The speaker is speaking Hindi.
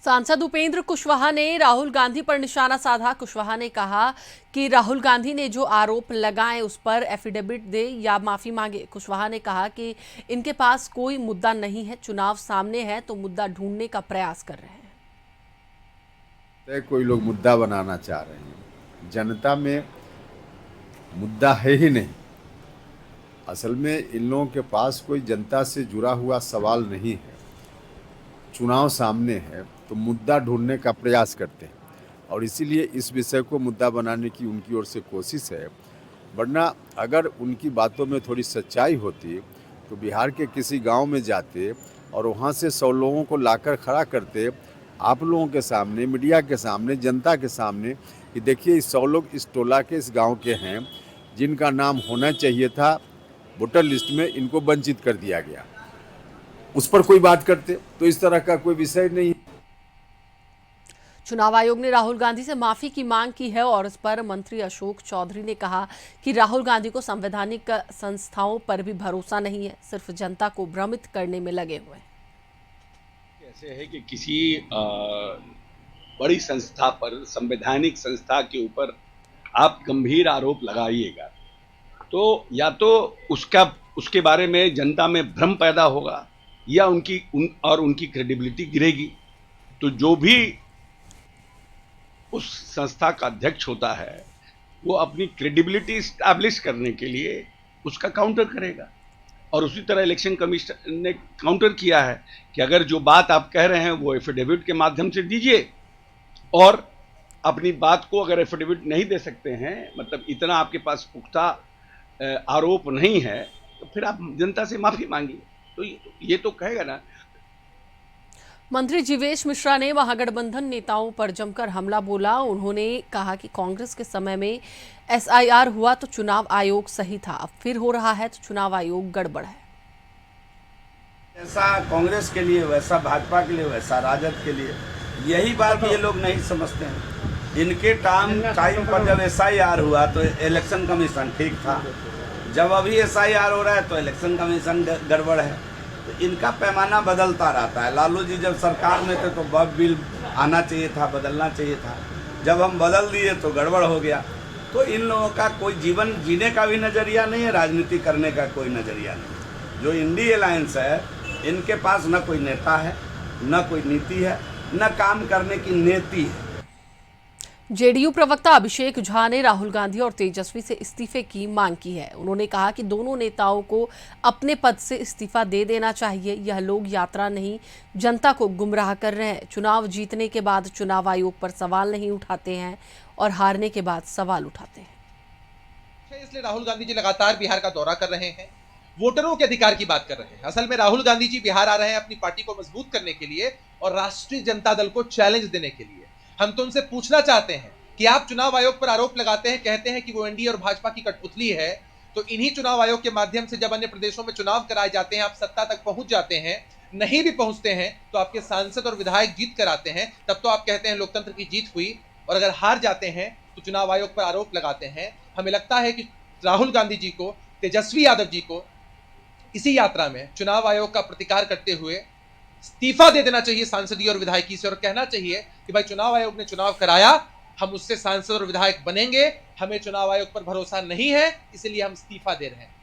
सांसद उपेंद्र कुशवाहा ने राहुल गांधी पर निशाना साधा। कुशवाहा ने कहा कि राहुल गांधी ने जो आरोप लगाए उस पर एफिडेविट दे या माफी मांगे। कुशवाहा ने कहा कि इनके पास कोई मुद्दा नहीं है, चुनाव सामने है तो मुद्दा ढूंढने का प्रयास कर रहे हैं। कोई लोग मुद्दा बनाना चाह रहे हैं, जनता में मुद्दा है ही नहीं। असल में इन लोगों के पास कोई जनता से जुड़ा हुआ सवाल नहीं है। चुनाव सामने है तो मुद्दा ढूंढने का प्रयास करते हैं और इसीलिए इस विषय को मुद्दा बनाने की उनकी ओर से कोशिश है। वरना अगर उनकी बातों में थोड़ी सच्चाई होती तो बिहार के किसी गांव में जाते और वहां से 100 लोगों को लाकर खड़ा करते आप लोगों के सामने, मीडिया के सामने, जनता के सामने कि देखिए इस 100 लोग इस टोला के, इस गांव के हैं जिनका नाम होना चाहिए था वोटर लिस्ट में, इनको वंचित कर दिया गया। उस पर कोई बात करते तो इस तरह का कोई विषय नहीं। चुनाव आयोग ने राहुल गांधी से माफी की मांग की है और इस पर मंत्री अशोक चौधरी ने कहा कि राहुल गांधी को संवैधानिक संस्थाओं पर भी भरोसा नहीं है, सिर्फ जनता को भ्रमित करने में लगे हुए हैं। ऐसे है कि किसी बड़ी संस्था पर, संवैधानिक संस्था के ऊपर आप गंभीर आरोप लगाइएगा तो या तो उसके बारे में जनता में भ्रम पैदा होगा या उनकी क्रेडिबिलिटी गिरेगी। तो जो भी उस संस्था का अध्यक्ष होता है वो अपनी क्रेडिबिलिटी इस्टैब्लिश करने के लिए उसका काउंटर करेगा और उसी तरह इलेक्शन कमीशन ने काउंटर किया है कि अगर जो बात आप कह रहे हैं वो एफिडेविट के माध्यम से दीजिए और अपनी बात को अगर एफिडेविट नहीं दे सकते हैं, मतलब इतना आपके पास पुख्ता आरोप नहीं है, तो फिर आप जनता से माफी मांगिए। तो ये तो कहेगा ना। मंत्री जीवेश मिश्रा ने महागठबंधन नेताओं पर जमकर हमला बोला। उन्होंने कहा कि कांग्रेस के समय में एसआईआर हुआ तो चुनाव आयोग सही था, अब फिर हो रहा है तो चुनाव आयोग गड़बड़ है। ऐसा कांग्रेस के लिए, वैसा भाजपा के लिए, वैसा राजद के लिए। यही बात ये लोग नहीं समझते हैं। इनके टाइम पर जब एसआईआर हुआ तो इलेक्शन कमीशन ठीक था, जब अभी एसआईआर हो रहा है तो इलेक्शन कमीशन गड़बड़ है। तो इनका पैमाना बदलता रहता है। लालू जी जब सरकार में थे तो बग बिल आना चाहिए था, बदलना चाहिए था, जब हम बदल दिए तो गड़बड़ हो गया। तो इन लोगों का कोई जीवन जीने का भी नज़रिया नहीं है, राजनीति करने का कोई नज़रिया नहीं। जो इंडी अलायंस है इनके पास न कोई नेता है, न कोई नीति है, न काम करने की नीति है। जेडीयू प्रवक्ता अभिषेक झा ने राहुल गांधी और तेजस्वी से इस्तीफे की मांग की है। उन्होंने कहा कि दोनों नेताओं को अपने पद से इस्तीफा दे देना चाहिए। यह लोग यात्रा नहीं, जनता को गुमराह कर रहे हैं। चुनाव जीतने के बाद चुनाव आयोग पर सवाल नहीं उठाते हैं और हारने के बाद सवाल उठाते हैं। इसलिए राहुल गांधी जी लगातार बिहार का दौरा कर रहे हैं, वोटरों के अधिकार की बात कर रहे हैं। असल में राहुल गांधी जी बिहार आ रहे हैं अपनी पार्टी को मजबूत करने के लिए और राष्ट्रीय जनता दल को चैलेंज देने के लिए। हम तो उनसे पूछना चाहते हैं कि आप चुनाव आयोग पर आरोप लगाते हैं, कहते हैं कि वो एनडीए और भाजपा की कठपुतली है, तो इन्हीं चुनाव आयोग के माध्यम से जब अन्य प्रदेशों में चुनाव कराए जाते हैं, आप सत्ता तक पहुंच जाते हैं, नहीं भी पहुंचते हैं तो आपके सांसद और विधायक जीत कर आते हैं, तब तो आप कहते हैं लोकतंत्र की जीत हुई, और अगर हार जाते हैं तो चुनाव आयोग पर आरोप लगाते हैं। हमें लगता है कि राहुल गांधी जी को, तेजस्वी यादव जी को इसी यात्रा में चुनाव आयोग का प्रतिकार करते हुए इस्तीफा दे देना चाहिए सांसदीय और विधायकी से, और कहना चाहिए कि भाई चुनाव आयोग ने चुनाव कराया, हम उससे सांसद और विधायक बनेंगे, हमें चुनाव आयोग पर भरोसा नहीं है, इसलिए हम इस्तीफा दे रहे हैं।